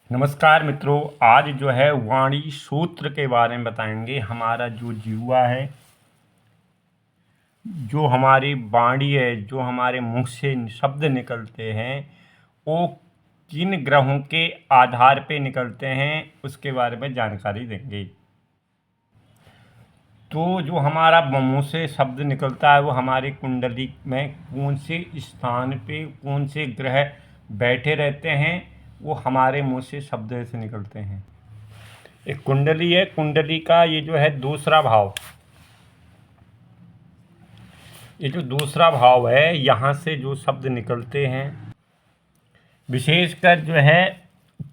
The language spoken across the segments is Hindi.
नमस्कार मित्रों, आज जो है वाणी सूत्र के बारे में बताएंगे। हमारा जो जीवा है, जो हमारी वाणी है, जो हमारे मुख से शब्द निकलते हैं, वो किन ग्रहों के आधार पे निकलते हैं, उसके बारे में जानकारी देंगे। तो जो हमारा मुंह से शब्द निकलता है वो हमारी कुंडली में कौन से स्थान पे कौन से ग्रह बैठे रहते हैं, वो हमारे मुंह से शब्द से निकलते हैं। एक कुंडली है, कुंडली का ये जो है दूसरा भाव, ये जो दूसरा भाव है, यहाँ से जो शब्द निकलते हैं, विशेषकर जो है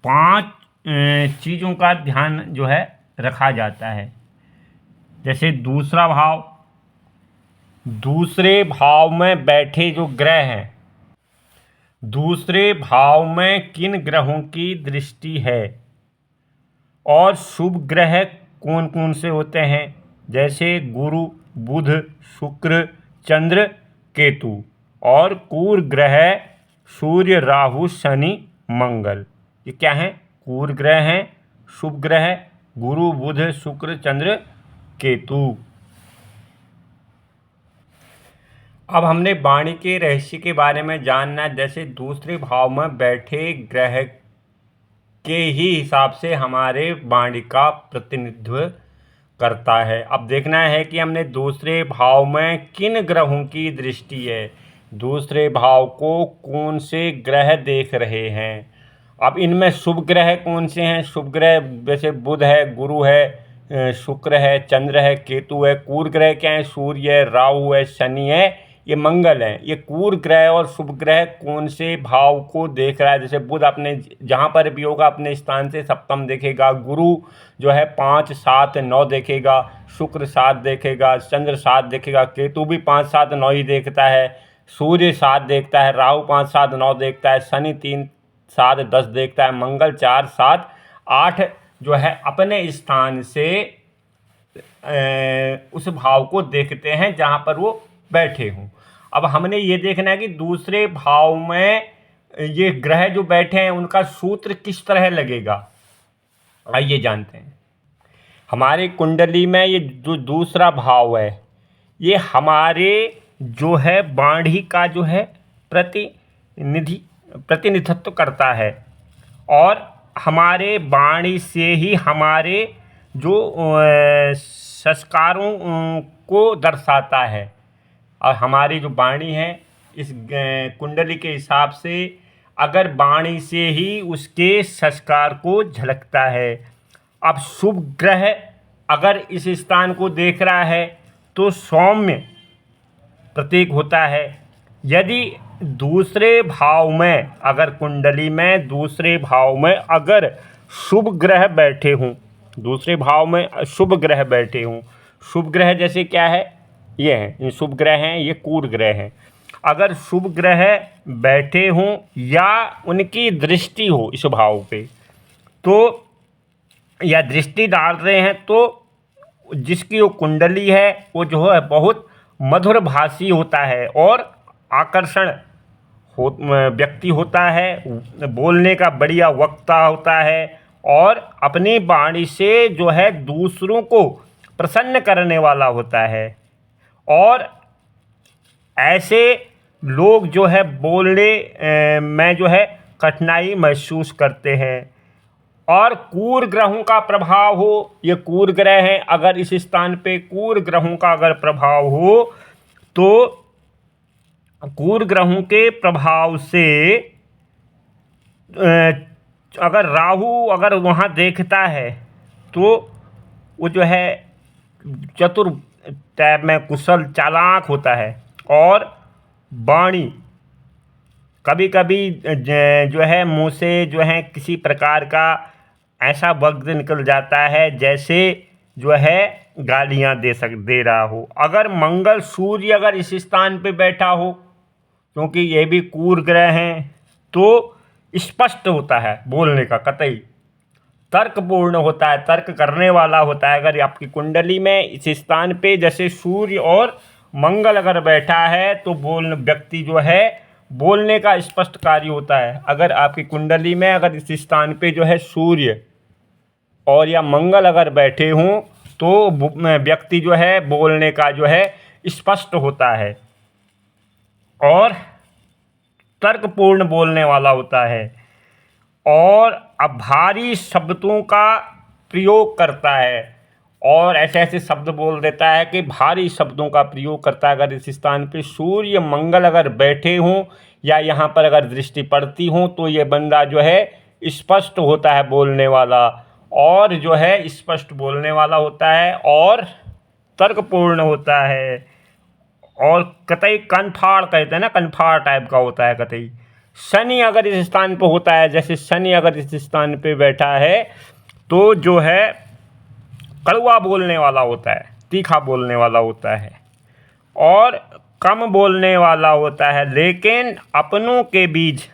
5 चीज़ों का ध्यान जो है रखा जाता है। जैसे दूसरा भाव, दूसरे भाव में बैठे जो ग्रह हैं, दूसरे भाव में किन ग्रहों की दृष्टि है, और शुभ ग्रह कौन कौन से होते हैं, जैसे गुरु, बुध, शुक्र, चंद्र, केतु, और क्रूर ग्रह सूर्य, राहु, शनि, मंगल। ये क्या हैं? क्रूर ग्रह हैं, शुभ ग्रह गुरु, बुध, शुक्र, चंद्र, केतु। अब हमने वाणी के रहस्य के बारे में जानना। जैसे दूसरे भाव में बैठे ग्रह के ही हिसाब से हमारे वाणी का प्रतिनिधित्व करता है। अब देखना है कि हमने दूसरे भाव में किन ग्रहों की दृष्टि है, दूसरे भाव को कौन से ग्रह देख रहे हैं। अब इनमें शुभ ग्रह कौन से हैं? शुभ ग्रह जैसे बुध है, गुरु है, शुक्र है, चंद्र है, केतु है। क्रूर ग्रह क्या है? सूर्य है, राहु है, शनि है, ये मंगल है। ये क्रूर ग्रह और शुभ ग्रह कौन से भाव को देख रहा है? जैसे बुध अपने जहाँ पर भी होगा अपने स्थान से सप्तम देखेगा, गुरु जो है 5, 7, 9 देखेगा, शुक्र 7 देखेगा, चंद्र 7 देखेगा, केतु भी 5, 7, 9 ही देखता है, सूर्य 7 देखता है, राहु 5, 7, 9 देखता है, शनि 3, 7, 10 देखता है, मंगल 4, 7, 8 जो है अपने स्थान से उस भाव को देखते हैं जहाँ पर वो बैठे हों। अब हमने ये देखना है कि दूसरे भाव में ये ग्रह जो बैठे हैं उनका सूत्र किस तरह लगेगा। आइए जानते हैं। हमारे कुंडली में ये जो दूसरा भाव है, ये हमारे जो है वाणी का जो है प्रतिनिधित्व करता है, और हमारे वाणी से ही हमारे जो संस्कारों को दर्शाता है। और हमारी जो वाणी है इस कुंडली के हिसाब से, अगर वाणी से ही उसके संस्कार को झलकता है। अब शुभ ग्रह अगर इस स्थान को देख रहा है तो सौम्य प्रतीक होता है। यदि दूसरे भाव में, अगर कुंडली में दूसरे भाव में अगर शुभ ग्रह बैठे हों, दूसरे भाव में शुभ ग्रह बैठे हों, शुभ ग्रह जैसे क्या है, ये हैं, ये शुभ ग्रह हैं, ये क्रूर ग्रह हैं। अगर शुभ ग्रह बैठे हों या उनकी दृष्टि हो इस भाव पे, तो या दृष्टि डाल रहे हैं, तो जिसकी वो कुंडली है वो जो है बहुत मधुर भाषी होता है और आकर्षण व्यक्ति होता है, बोलने का बढ़िया वक्ता होता है, और अपनी वाणी से जो है दूसरों को प्रसन्न करने वाला होता है। और ऐसे लोग जो है बोलने में जो है कठिनाई महसूस करते हैं। और क्रूर ग्रहों का प्रभाव हो, ये क्रूर ग्रह हैं, अगर इस स्थान पे क्रूर ग्रहों का अगर प्रभाव हो, तो क्रूर ग्रहों के प्रभाव से अगर राहु अगर वहाँ देखता है तो वो जो है चतुर टाइप में कुशल चालाक होता है। और वाणी कभी कभी जो है मुँह से जो है किसी प्रकार का ऐसा वक्त निकल जाता है जैसे जो है गालियाँ दे रहा हो। अगर मंगल सूर्य अगर इस स्थान पे बैठा हो, क्योंकि ये भी क्रूर ग्रह हैं, तो स्पष्ट होता है बोलने का, कतई तर्कपूर्ण होता है, तर्क करने वाला होता है। अगर आपकी कुंडली में इस स्थान पे जैसे सूर्य और मंगल अगर बैठा है तो व्यक्ति जो है बोलने का स्पष्ट कार्य होता है। अगर आपकी कुंडली में अगर इस स्थान पे जो है सूर्य और या मंगल अगर बैठे हों तो व्यक्ति जो है बोलने का जो है स्पष्ट होता है और तर्कपूर्ण बोलने वाला होता है और भारी शब्दों का प्रयोग करता है और ऐसे ऐसे शब्द बोल देता है कि भारी शब्दों का प्रयोग करता है। अगर इस स्थान पे सूर्य मंगल अगर बैठे हों या यहाँ पर अगर दृष्टि पड़ती हो तो ये बंदा जो है स्पष्ट होता है बोलने वाला और जो है स्पष्ट बोलने वाला होता है और तर्कपूर्ण होता है और कतई कनफाड़ कहते हैं ना, कनफाड़ टाइप का होता है कतई। शनि अगर इस स्थान पे होता है, जैसे शनि अगर इस स्थान पे बैठा है तो जो है कड़वा बोलने वाला होता है, तीखा बोलने वाला होता है और कम बोलने वाला होता है, लेकिन अपनों के बीच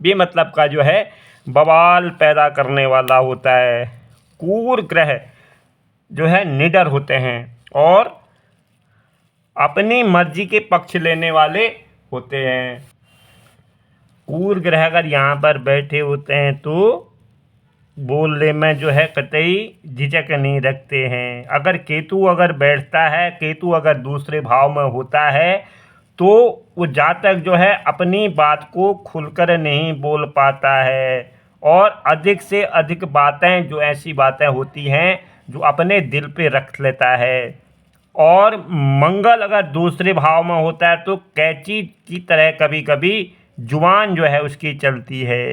बेमतलब का जो है बवाल पैदा करने वाला होता है। क्रूर ग्रह जो है निडर होते हैं और अपनी मर्जी के पक्ष लेने वाले होते हैं। क्रूर ग्रह अगर यहाँ पर बैठे होते हैं तो बोलने में जो है कतई झिझक नहीं रखते हैं। अगर केतु अगर बैठता है, केतु अगर दूसरे भाव में होता है तो वो जातक जो है अपनी बात को खुलकर नहीं बोल पाता है और अधिक से अधिक बातें जो ऐसी बातें होती हैं जो अपने दिल पे रख लेता है। और मंगल अगर दूसरे भाव में होता है तो कैंची की तरह कभी कभी जुबान जो है उसकी चलती है।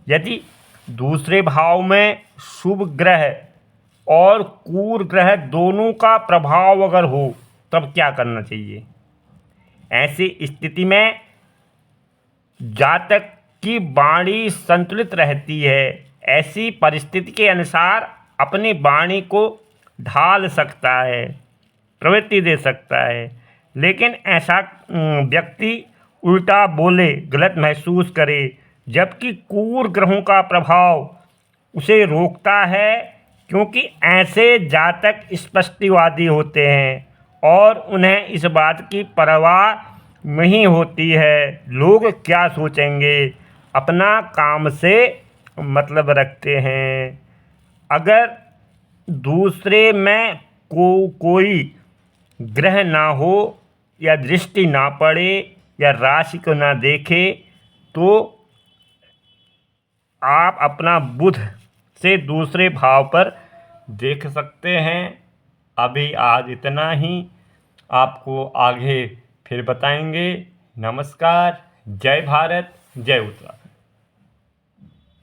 यदि दूसरे भाव में शुभ ग्रह और क्रूर ग्रह दोनों का प्रभाव अगर हो तब क्या करना चाहिए? ऐसी स्थिति में जातक की वाणी संतुलित रहती है। ऐसी परिस्थिति के अनुसार अपनी वाणी को ढाल सकता है, प्रवृत्ति दे सकता है, लेकिन ऐसा व्यक्ति उल्टा बोले, गलत महसूस करे, जबकि क्रूर ग्रहों का प्रभाव उसे रोकता है, क्योंकि ऐसे जातक स्पष्टवादी होते हैं और उन्हें इस बात की परवाह नहीं होती है लोग क्या सोचेंगे, अपना काम से मतलब रखते हैं। अगर दूसरे में कोई ग्रह ना हो या दृष्टि ना पड़े या राशि को ना देखे तो आप अपना बुध से दूसरे भाव पर देख सकते हैं। अभी आज इतना ही, आपको आगे फिर बताएंगे। नमस्कार, जय भारत, जय उत्तराखंड।